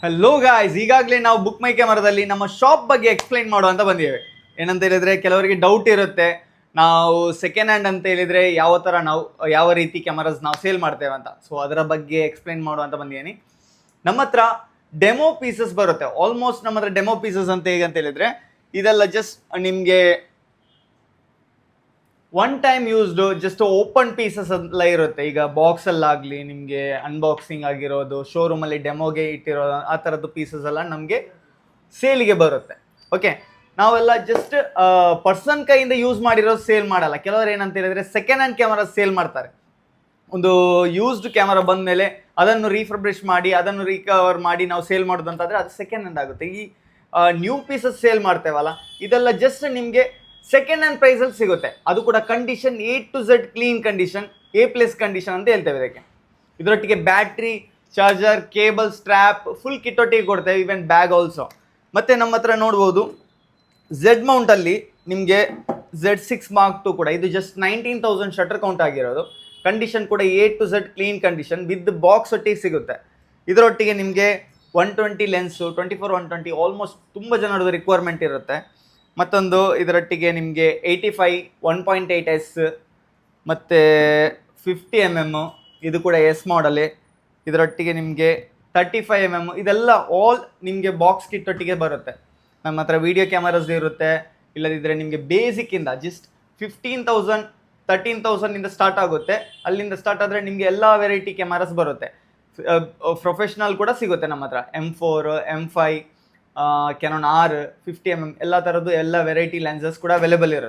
Hello guys, ಈಗಾಗಲೇ ನಾವು book ಮೈ ಕ್ಯಾಮರಾದಲ್ಲಿ ನಮ್ಮ ಶಾಪ್ ಬಗ್ಗೆ ಎಕ್ಸ್ಪ್ಲೈನ್ ಮಾಡುವಂತ ಬಂದಿದ್ದೇವೆ. ಏನಂತ ಹೇಳಿದ್ರೆ ಕೆಲವರಿಗೆ ಡೌಟ್ ಇರುತ್ತೆ, ನಾವು ಸೆಕೆಂಡ್ ಹ್ಯಾಂಡ್ ಅಂತ ಹೇಳಿದ್ರೆ ಯಾವ ರೀತಿ ಕ್ಯಾಮರಾಸ್ ನಾವು ಸೇಲ್ ಮಾಡ್ತೇವೆ ಅಂತ. ಸೊ ಅದರ ಬಗ್ಗೆ ಎಕ್ಸ್ಪ್ಲೈನ್ ಮಾಡುವಂತ ಬಂದಿದ್ದೀನಿ. ನಮ್ಮ ಹತ್ರ ಡೆಮೋ ಪೀಸಸ್ ಬರುತ್ತೆ. ಆಲ್ಮೋಸ್ಟ್ ನಮ್ಮ ಹತ್ರ ಡೆಮೋ ಪೀಸಸ್ ಅಂತ ಹೇಗಂತ ಹೇಳಿದ್ರೆ ಇದೆಲ್ಲ ಜಸ್ಟ್ ನಿಮಗೆ one time used just open pieces ಎಲ್ಲ ಇರುತ್ತೆ. ಈಗ ಬಾಕ್ಸ್ ಅಲ್ಲಾಗ್ಲಿ ನಿಮಗೆ ಅನ್ಬಾಕ್ಸಿಂಗ್ ಆಗಿರೋದು, ಶೋರೂಮ್ ಅಲ್ಲಿ ಡೆಮೋಗೆ ಇಟ್ಟಿರೋದು, ಆ ಥರದ್ದು ಪೀಸಸ್ ಎಲ್ಲ ನಮಗೆ ಸೇಲಿಗೆ ಬರುತ್ತೆ. ಓಕೆ, ನಾವೆಲ್ಲ ಜಸ್ಟ್ ಪರ್ಸನ್ ಕೈಯಿಂದ ಯೂಸ್ ಮಾಡಿರೋದು ಸೇಲ್ ಮಾಡಲ್ಲ. ಕೆಲವರು ಏನಂತ ಹೇಳಿದ್ರೆ ಸೆಕೆಂಡ್ ಹ್ಯಾಂಡ್ ಕ್ಯಾಮರಾ ಸೇಲ್ ಮಾಡ್ತಾರೆ. ಒಂದು ಯೂಸ್ಡ್ ಕ್ಯಾಮರಾ ಬಂದ ಮೇಲೆ ಅದನ್ನು ರೀಫರ್ಬ್ರಿಷ್ ಮಾಡಿ ಅದನ್ನು ರಿಕವರ್ ಮಾಡಿ ನಾವು ಸೇಲ್ ಮಾಡೋದು ಅಂತಾದ್ರೆ ಅದು ಸೆಕೆಂಡ್ ಹ್ಯಾಂಡ್ ಆಗುತ್ತೆ. ಈ ನ್ಯೂ ಪೀಸಸ್ ಸೇಲ್ ಮಾಡ್ತೇವಲ್ಲ, ಇದೆಲ್ಲ ಜಸ್ಟ್ ನಿಮಗೆ ಸೆಕೆಂಡ್ ಹ್ಯಾಂಡ್ ಪ್ರೈಸಲ್ಲಿ ಸಿಗುತ್ತೆ. ಅದು ಕೂಡ condition A to Z clean condition, A+ condition ಅಂತ ಹೇಳ್ತೇವೆ ಇದಕ್ಕೆ. ಇದರೊಟ್ಟಿಗೆ battery, charger, cable, strap, full kit ಒಟ್ಟಿಗೆ ಕೊಡ್ತೇವೆ, ಈವನ್ ಬ್ಯಾಗ್ ಆಲ್ಸೋ. ಮತ್ತೆ ನಮ್ಮ ಹತ್ರ ನೋಡ್ಬೋದು Z ಮೌಂಟಲ್ಲಿ ನಿಮಗೆ Z6 Mark II ಕೂಡ, ಇದು ಜಸ್ಟ್ 19,000 ಶಟರ್ ಕೌಂಟ್ ಆಗಿರೋದು. ಕಂಡೀಷನ್ ಕೂಡ A to Z clean condition with box ಒಟ್ಟಿಗೆ ಸಿಗುತ್ತೆ. ಇದರೊಟ್ಟಿಗೆ ನಿಮಗೆ 120 ಲೆನ್ಸು, 24-120 ಆಲ್ಮೋಸ್ಟ್ ತುಂಬ ಜನರದ್ದು ರಿಕ್ವೈರ್ಮೆಂಟ್ ಇರುತ್ತೆ. ಮತ್ತೊಂದು ಇದರೊಟ್ಟಿಗೆ ನಿಮಗೆ 85 1.8S ಮತ್ತು 50mm, ಇದು ಕೂಡ S ಮಾಡಲೇ. ಇದರೊಟ್ಟಿಗೆ ನಿಮಗೆ 35mm, ಇದೆಲ್ಲ ಆಲ್ ನಿಮಗೆ ಬಾಕ್ಸ್ ಕಿಟ್ ಒಟ್ಟಿಗೆ ಬರುತ್ತೆ. ನಮ್ಮ ಹತ್ರ ವಿಡಿಯೋ ಕ್ಯಾಮರಾಸ್ ಇರುತ್ತೆ. ಇಲ್ಲದಿದ್ದರೆ ನಿಮಗೆ ಬೇಸಿಕ್ಕಿಂದ ಜಸ್ಟ್ 15,000 13,000 ಸ್ಟಾರ್ಟ್ ಆಗುತ್ತೆ. ಅಲ್ಲಿಂದ ಸ್ಟಾರ್ಟ್ ಆದರೆ ನಿಮಗೆ ಎಲ್ಲ ವೆರೈಟಿ ಕ್ಯಾಮರಾಸ್ ಬರುತ್ತೆ. ಪ್ರೊಫೆಷ್ನಲ್ ಕೂಡ ಸಿಗುತ್ತೆ ನಮ್ಮ ಹತ್ರ. M4, M5, Canon R, 50mm ಎಲ್ಲ ಥರದ್ದು ಎಲ್ಲ ವೆರೈಟಿ ಲೆನ್ಸಸ್ ಕೂಡ ಅವೈಲೇಬಲ್ ಇರುತ್ತೆ.